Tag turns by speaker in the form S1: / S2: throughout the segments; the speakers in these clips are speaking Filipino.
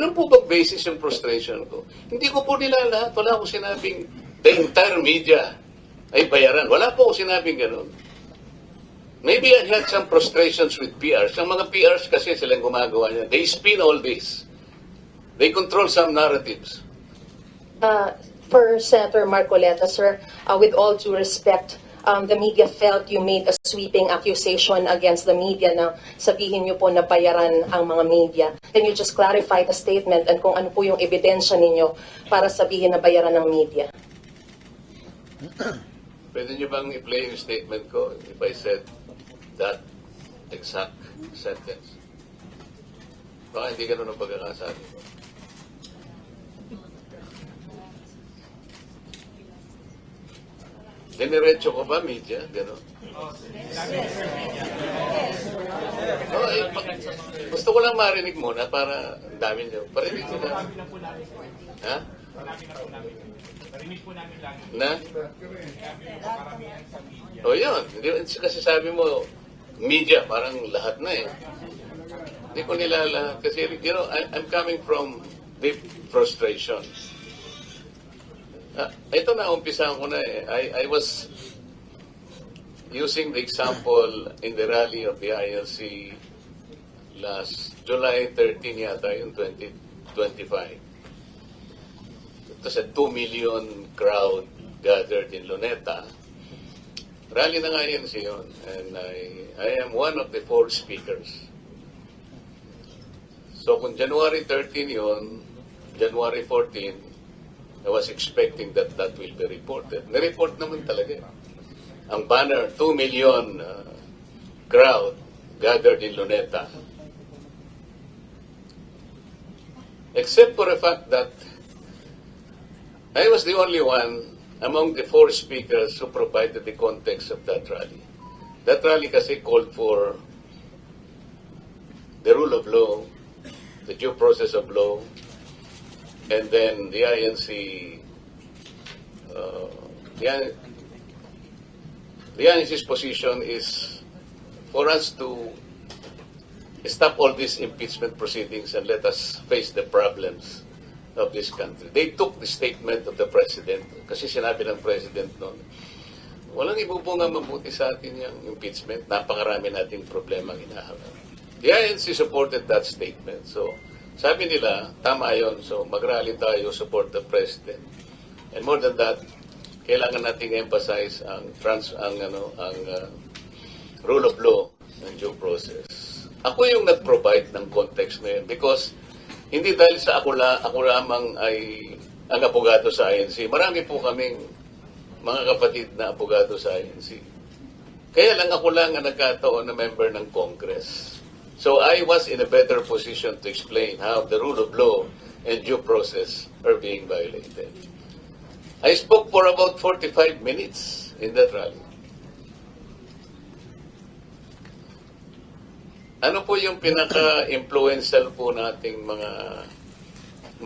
S1: Ganun po bang basis yung frustration ko? Hindi ko po nilalahat. Wala akong sinabing the entire media ay bayaran. Wala po akong sinabing ganun. Maybe I had some frustrations with PRs. Ang mga PRs kasi silang gumagawa niya. They spin all this. They control some narratives.
S2: For Senator Marcoleta, sir, with all due respect, the media felt you made a sweeping accusation against the media na sabihin niyo po na bayaran ang mga media. Can you just clarify the statement and kung ano po yung ebidensya ninyo para sabihin na bayaran ng media?
S1: Pwede niyo bang i-play yung statement ko if I said that exact sentence? Baka hindi ganun ang pagkakasabi ko. Diniretso ko ba, media? Gano'n? Gusto ko lang marinig muna para ang dami niyo. Parinig ko na. Ha? Na? O yun. Kasi sabi mo, media, parang lahat na eh. Hindi ko nilalahat. Kasi, you know, I'm coming from deep frustration. Ito na, umpisahan ko na eh. I was using the example in the rally of the ILC last July 13 yata, yung 2025. It was a 2 million crowd gathered in Luneta. Rally ng ILC yun. And I am one of the 4 speakers. So kung January 13 yun, January 14, I was expecting that will be reported. Nireport naman talaga. Ang banner, 2 million crowd gathered in Luneta. Except for the fact that I was the only one among the 4 speakers who provided the context of that rally. That rally kasi called for the rule of law, the due process of law, and then the INC, the INC's position is for us to stop all these impeachment proceedings and let us face the problems of this country. They took the statement of the President, kasi sinabi ng President noon, walang ibubunga mabuti sa atin yung impeachment, napakarami nating problema hinaharap. The INC supported that statement, so sabi nila, tama yun. So, mag-rally tayo, support the President. And more than that, kailangan nating emphasize ang rule of law and due process. Ako yung nag-provide ng context na yun because hindi dahil sa ako lamang ay ang abogado sa INC. Marami po kaming mga kapatid na abogado sa INC. Kaya lang ako lang ang nagkataon na member ng Congress. So I was in a better position to explain how the rule of law and due process are being violated. I spoke for about 45 minutes in that rally. Ano po yung pinaka-influential po nating mga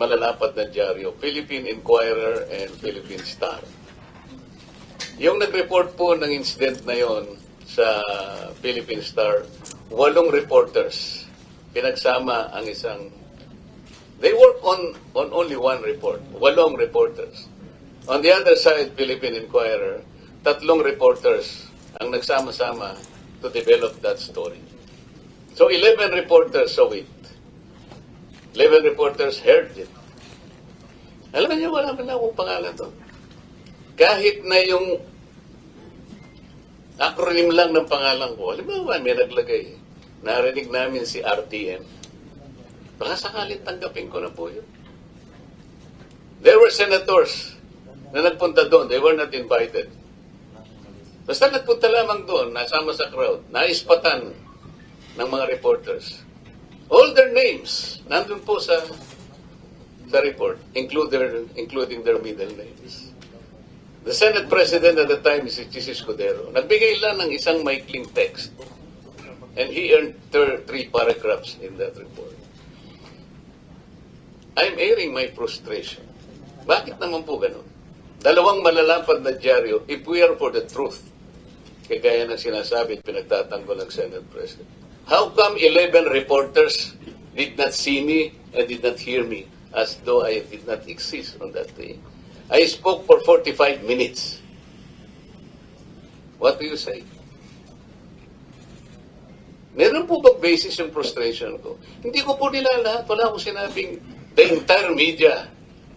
S1: malalapat na dyaryo? Philippine Inquirer and Philippine Star. Yung nag-report po ng incident na yon sa Philippine Star, 8 reporters. Pinagsama ang isang... They work on only one report. 8 reporters. On the other side, Philippine Inquirer, 3 reporters ang nagsama-sama to develop that story. So 11 reporters saw it. 11 reporters heard it. Alam niyo, wala man akong pangalan doon. Kahit na yung acronym lang ng pangalan ko. Alam mo ba, may naglagay. Narinig namin si RTM. Baka sakaling tanggapin ko na po yun. There were senators na nagpunta doon. They were not invited. Basta nagpunta lamang doon, nasama sa crowd, naispatan ng mga reporters. All their names, nandun po sa report, including their middle names. The Senate President at the time is Chis Escudero. Nagbigay lang ng isang maikling text. And he earned 3 paragraphs in that report. I'm airing my frustration. Bakit naman po ganun? 2 malalapad na dyaryo, if we are for the truth, kagaya ng sinasabi at pinagtatanggol ng Senate President. How come 11 reporters did not see me and did not hear me as though I did not exist on that day. I spoke for 45 minutes. What do you say? Meron po bang basis yung frustration ko? Hindi ko po nilalahat. Wala akong sinabing the entire media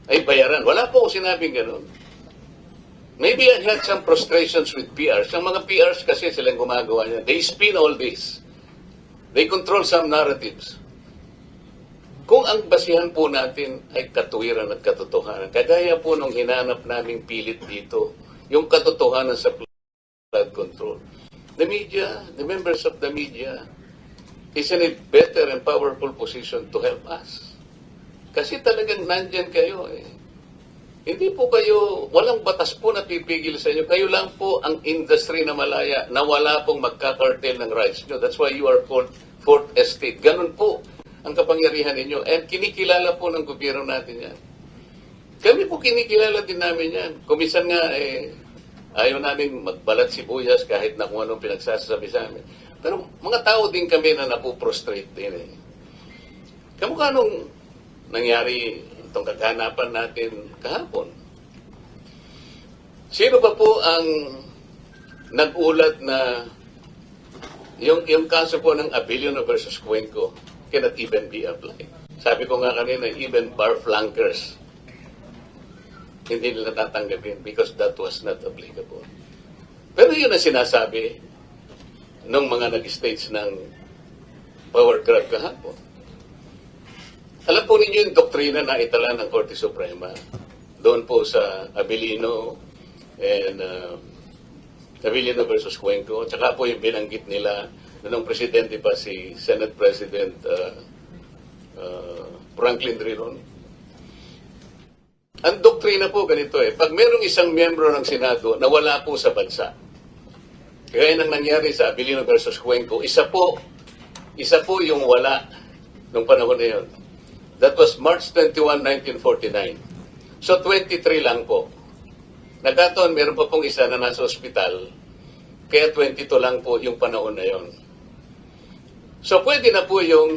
S1: ay bayaran. Wala po akong sinabing ganun. Maybe I had some frustrations with PRs. Ang mga PRs kasi silang gumagawa niya. They spin all this. They control some narratives. Kung ang basihan po natin ay katuwiran at katotohanan, kagaya po nung hinanap naming pilit dito, yung katotohanan sa flood control. The media, the members of the media, is in a better and powerful position to help us. Kasi talagang nandyan kayo eh. Hindi po kayo, walang batas po na pipigil sa inyo. Kayo lang po ang industry na malaya na wala pong magkakartel ng rights nyo. That's why you are called Fourth Estate. Ganun po ang kapangyarihan ninyo. And kinikilala po ng gobyerno natin yan. Kami po kinikilala din namin yan. Kumisan nga ayaw namin magbalat sibuyas kahit na kung anong pinagsasabi sa amin. Pero mga tao din kami na napuprostrate din eh. Kamukha nung nangyari itong kaganapan natin kahapon. Sino ba po ang nag-ulat na yung kaso po ng Abilino versus Cuenco cannot even be applied? Sabi ko nga kanina, even bar flankers hindi nila tatanggapin because that was not applicable. Pero yun ang sinasabi ng mga nag-stage ng power grab kahapon. Alam po ninyo yung doktrina na itala ng Korte Suprema doon po sa Abilino and Abilino versus Cuenco. Tsaka po yung binanggit nila noong presidente pa si Senate President Franklin Drilon. Ang doktrina po ganito eh, pag merong isang miyembro ng Senado na wala po sa bansa, kaya nang nangyari sa Abilino versus Cuenco, isa po yung wala nung panahon na yun. That was March 21, 1949. So 23 lang po. Nagkataon, meron pa pong isa na nasa ospital, kaya 22 lang po yung panahon na yun. So pwede na po yung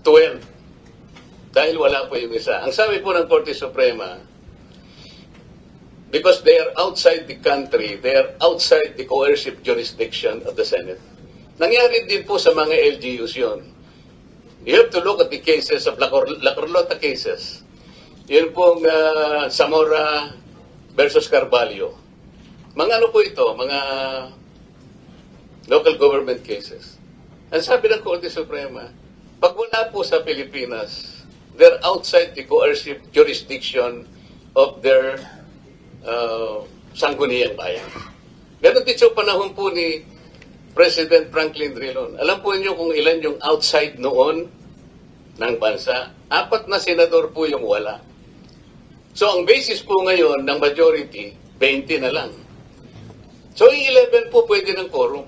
S1: 12 dahil wala po yung isa. Ang sabi po ng Korte Suprema, because they are outside the country, they are outside the coercive jurisdiction of the Senate. Nangyari din po sa mga LGUs yun. You have to look at the cases of La Carlota cases. Yun pong Zamora versus Carvalho. Mga ano po ito? Mga local government cases. Ang sabi ng Korte Suprema, pag wala po sa Pilipinas, they're outside the coercive jurisdiction of their sangguniang bayan. Ganon din sa panahon po ni President Franklin Drilon. Alam po niyo kung ilan yung outside noon ng bansa? 4 na senador po yung wala. So ang basis po ngayon ng majority, 20 na lang. So yung 11 po pwede ng quorum.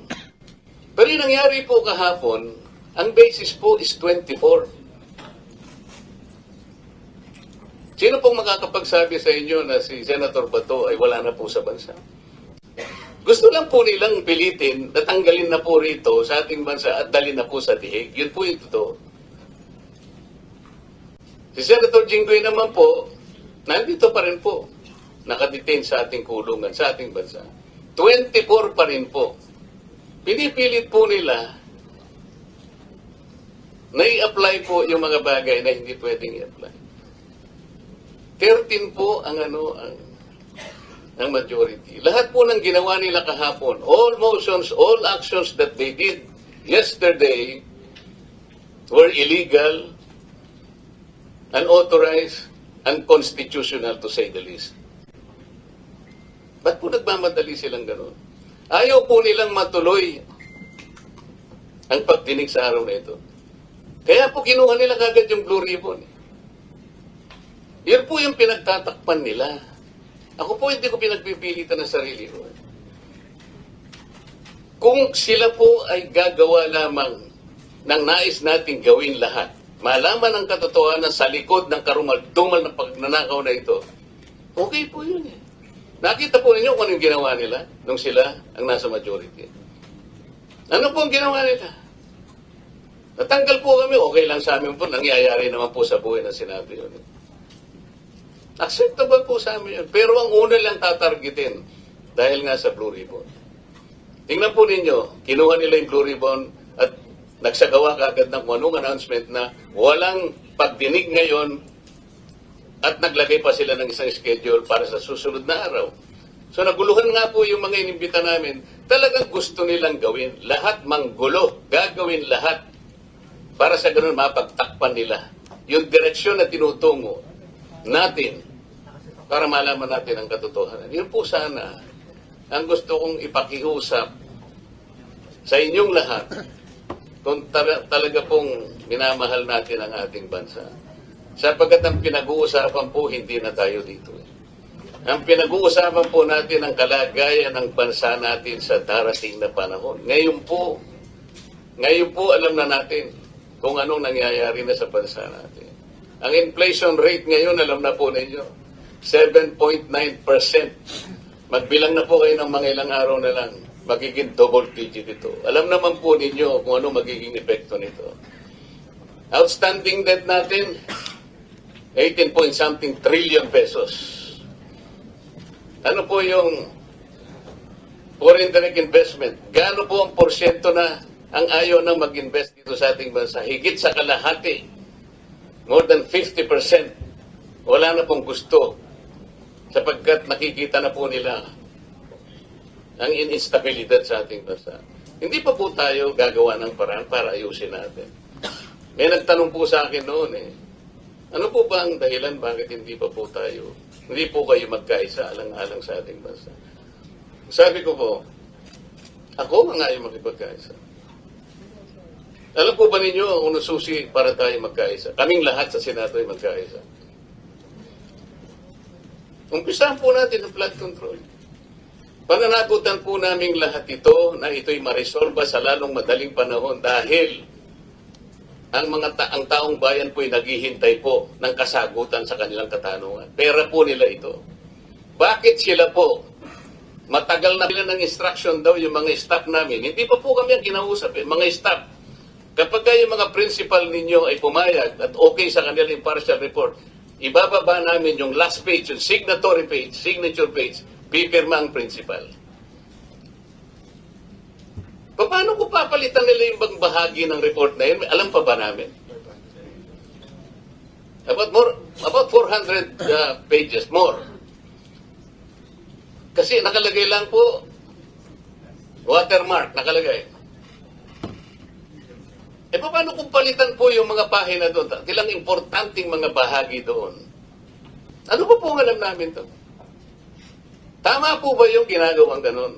S1: Pero yung nangyari po kahapon, ang basis po is 24. Sino pong makakapagsabi sa inyo na si Senator Bato ay wala na po sa bansa? Gusto lang po nilang pilitin na tanggalin na po rito sa ating bansa at dalhin na po sa dihig. Yun po yung totoo. Si Senator Jinggoy naman po, nandito pa rin po. Nakadetain sa ating kulungan, sa ating bansa. 24 pa rin po. Pinipilit po nila na i-apply po yung mga bagay na hindi pwedeng i-apply. 13 po ang majority. Lahat po ng ginawa nila kahapon, all motions, all actions that they did yesterday were illegal, unauthorized, unconstitutional to say the least. Ba't po nagmamadali silang gano'n? Ayaw po nilang matuloy ang pagdinig sa araw na ito. Kaya po kinuha nila kagad yung Blue Ribbon. Yan po yung pinagtatakpan nila. Ako po hindi ko pinagpipilitan ng sarili ko. Kung sila po ay gagawa lamang ng nais nating gawin lahat, malaman ang katotohanan sa likod ng karumal-dumal na pagnanakaw na ito, okay po yun eh. Nakita po ninyo kung anong ginawa nila nung sila ang nasa majority. Ano po ang ginawa nila? Natanggal po kami, okay lang sa amin po, nangyayari naman po sa buhay ng Senado yun. Acceptable po sa amin yun. Pero ang una lang tatargetin, dahil nga sa Blue Ribbon. Tingnan po ninyo, kinuha nila yung Blue Ribbon at nagsagawa kaagad ng kung anong announcement na walang pagdinig ngayon at naglagay pa sila ng isang schedule para sa susunod na araw. So naguluhan nga po yung mga inimbita namin, talagang gusto nilang gawin. Lahat manggulo, gagawin lahat para sa ganun mapagtakpan nila yung direksyon na tinutungo natin para malaman natin ang katotohanan. Yun po sana ang gusto kong ipakiusap sa inyong lahat kung talaga pong minamahal natin ang ating bansa. Sapagkat ang pinag-uusapan po, hindi na tayo dito. Ang pinag-uusapan po natin ang kalagayan ng bansa natin sa darating na panahon. Ngayon po alam na natin kung anong nangyayari na sa bansa natin. Ang inflation rate ngayon, alam na po ninyo, 7.9%. Magbilang na po kayo ng mga ilang araw na lang, magiging double digit ito. Alam naman po ninyo kung ano magiging epekto nito. Outstanding debt natin, 18 point something trillion pesos. Ano po yung foreign direct investment? Gaano po ang porsyento na ang ayaw na mag-invest dito sa ating bansa? Higit sa kalahati. More than 50%. Wala na pong gusto. Sapagkat nakikita na po nila ang instabilidad sa ating bansa. Hindi pa po tayo gagawa ng paraan para ayusin natin. May nagtanong po sa akin noon ano po ba ang dahilan bakit hindi po kayo magkaisa alang-alang sa ating bansa? Sabi ko po, ako ang ayaw makipagkaisa. Alam po ba ninyo ang unang susi para tayo magkaisa? Kaming lahat sa Senado ay magkaisa. Umpisahan po natin ang flood control. Pananagutan po namin lahat ito na ito'y maresolba sa lalong madaling panahon dahil ang taong bayan po'y naghihintay po ng kasagutan sa kanilang katanungan. Pera po nila ito. Bakit sila po? Matagal na nila ng instruction daw yung mga staff namin. Hindi pa po kami ang kinausap mga staff. Kapag yung mga principal ninyo ay pumayag at okay sa kanilang partial report, ibababa namin yung last page, yung signature page, pipirma ang principal. Paano ko papalitan nila yung bang bahagi ng report na yun? Alam pa ba namin? About 400 pages more. Kasi nakalagay lang po, watermark, nakalagay. Paano kung palitan po yung mga pahina doon? Ilang importanteng mga bahagi doon. Ano pa po ang alam namin to? Tama po ba yung ginagawang ganun?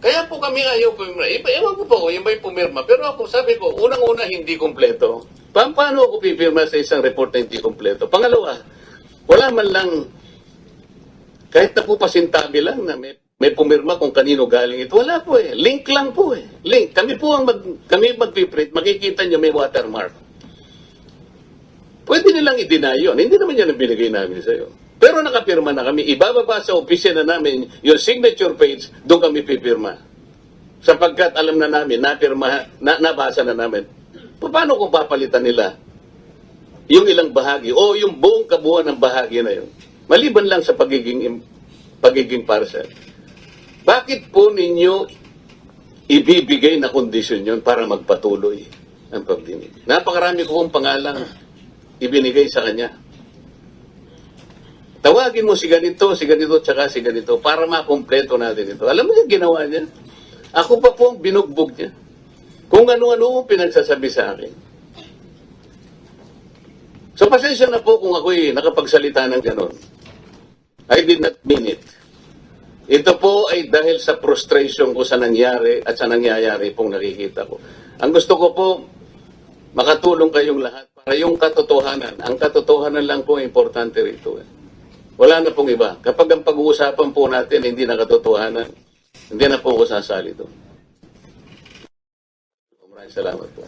S1: Kaya po kami ayaw pumirma. Ewan ko po yung may pumirma. Pero ako sabi ko, unang-una hindi kompleto. Paano ako pipirma sa isang report na hindi kompleto? Pangalawa, wala man lang, kahit na po pasintabi lang na may pumirma kung kanino galing ito. Wala po Link lang po Link. Kami po ang magpiprint, makikita nyo may watermark. Pwede nilang i-deny yun. Hindi naman yan ang binigay namin sa'yo. Pero nakapirma na kami. Ibababa sa opisina namin yung signature page, doon kami pipirma. Sapagkat alam na namin, nabasa na namin. Paano kung papalitan nila yung ilang bahagi o yung buong kabuuan ng bahagi na yun? Maliban lang sa pagiging parcel. Bakit po ninyo ibibigay na kondisyon yun para magpatuloy ang pagdinig? Napakarami ko pong pangalang ibinigay sa kanya. Tawagin mo si ganito, tsaka si ganito para makompleto natin ito. Alam mo yung ginawa niya? Ako pa po ang binugbog niya. Kung ano-ano pinagsasabi sa akin. So pasensya na po kung ako'y nakapagsalita ng gano'n. I did not mean it. Ito po ay dahil sa frustration ko sa nangyari at sa nangyayari pong nakikita ko. Ang gusto ko po, makatulong kayong lahat para yung katotohanan. Ang katotohanan lang po importante rito. Wala na pong iba. Kapag ang pag-uusapan po natin hindi na katotohanan, hindi na po ako sasali doon. Maraming salamat po.